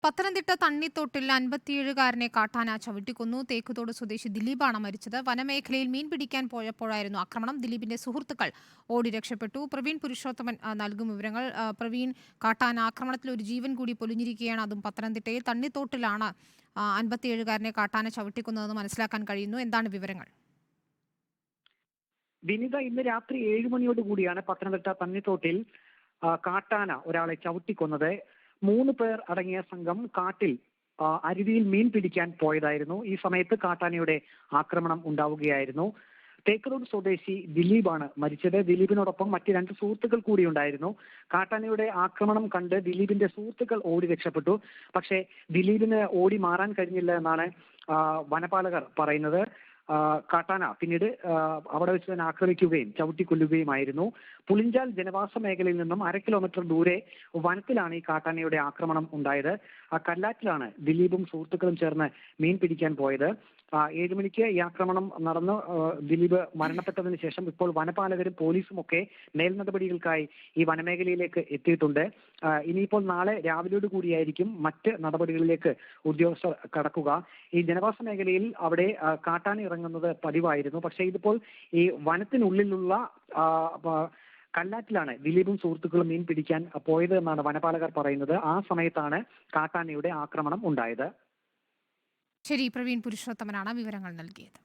പത്തനംതിട്ട തണ്ണിത്തോട്ടിൽ 57-കാരനെ കാട്ടാന ചവിട്ടിക്കൊന്നു. തേക്കുതോട് സ്വദേശി ദിലീപാണ് മരിച്ചത്. വനമേഖലയിൽ മീൻ പിടിക്കാൻ പോയപ്പോഴായിരുന്നു ആക്രമണം. ദിലീപിന്റെ സുഹൃത്തുക്കൾ ഓടി രക്ഷപ്പെട്ടു. പ്രവീൺ പുരുഷോത്തമൻ നൽകും വിവരങ്ങൾ. പ്രവീൺ, കാട്ടാന ആക്രമണത്തിൽ ഒരു ജീവൻ കൂടി പൊലിഞ്ഞിരിക്കുകയാണ്. അതും പത്തനംതിട്ടയിൽ തണ്ണിത്തോട്ടിലാണ് 57-കാരനെ കാട്ടാന ചവിട്ടിക്കൊന്നതെന്ന് മനസ്സിലാക്കാൻ കഴിയുന്നു. എന്താണ് വിവരങ്ങൾ? വിനിത, ഇന്ന് രാത്രി 7 മണിയോട് കൂടിയാണ് പത്തനംതിട്ട തണ്ണിത്തോട്ടിൽ കാട്ടാന ഒരാളെ ചവിട്ടിക്കൊന്നത്. 3 പേർ അടങ്ങിയ സംഘം കാട്ടിൽ അരുവിയിൽ മീൻ പിടിക്കാൻ പോയതായിരുന്നു. ഈ സമയത്ത് കാട്ടാനയുടെ ആക്രമണം ഉണ്ടാവുകയായിരുന്നു. തേക്കതോട് സ്വദേശി ദിലീപാണ് മരിച്ചത്. ദിലീപിനോടൊപ്പം മറ്റ് 2 സുഹൃത്തുക്കൾ കൂടി ഉണ്ടായിരുന്നു. കാട്ടാനയുടെ ആക്രമണം കണ്ട് ദിലീപിന്റെ സുഹൃത്തുക്കൾ ഓടി രക്ഷപ്പെട്ടു. പക്ഷേ ദിലീപിന് ഓടി മാറാൻ കഴിഞ്ഞില്ല എന്നാണ് വനപാലകർ പറയുന്നത്. കാട്ടാന പിന്നീട് അവിടെ വെച്ച് തന്നെ ആക്രമിക്കുകയും ചവിട്ടിക്കൊല്ലുകയുമായിരുന്നു. പുളിഞ്ചാൽ ജനവാസ മേഖലയിൽ നിന്നും 1/2 കിലോമീറ്റർ ദൂരെ വനത്തിലാണ് ഈ കാട്ടാനയുടെ ആക്രമണം ഉണ്ടായത്. ആ കല്ലാറ്റിലാണ് ദിലീപും സുഹൃത്തുക്കളും ചേർന്ന് മീൻ പിടിക്കാൻ പോയത്. 7 മണിക്ക് ഈ ആക്രമണം നടന്ന് ദിലീപ് മരണപ്പെട്ടതിന് ശേഷം ഇപ്പോൾ വനപാലകരും പോലീസും ഒക്കെ മേൽ നടപടികൾക്കായി ഈ വനമേഖലയിലേക്ക് എത്തിയിട്ടുണ്ട്. ഇനിയിപ്പോൾ നാളെ രാവിലെയോട് കൂടിയായിരിക്കും മറ്റ് നടപടികളിലേക്ക് ഉദ്യോഗസ്ഥർ കടക്കുക. ഈ ജനവാസ മേഖലയിൽ അവിടെ കാട്ടാന ഇറങ്ങുന്നത് പതിവായിരുന്നു. പക്ഷേ ഇതിപ്പോൾ ഈ വനത്തിനുള്ളിലുള്ള കല്ലാറ്റിലാണ് ദിലീപും സുഹൃത്തുക്കളും മീൻ പിടിക്കാൻ പോയത് എന്നാണ് വനപാലകർ പറയുന്നത്. ആ സമയത്താണ് കാട്ടാനയുടെ ആക്രമണം ഉണ്ടായത്. ശരി, പ്രവീൺ പുരുഷോത്തമനാണ് വിവരങ്ങൾ നൽകിയത്.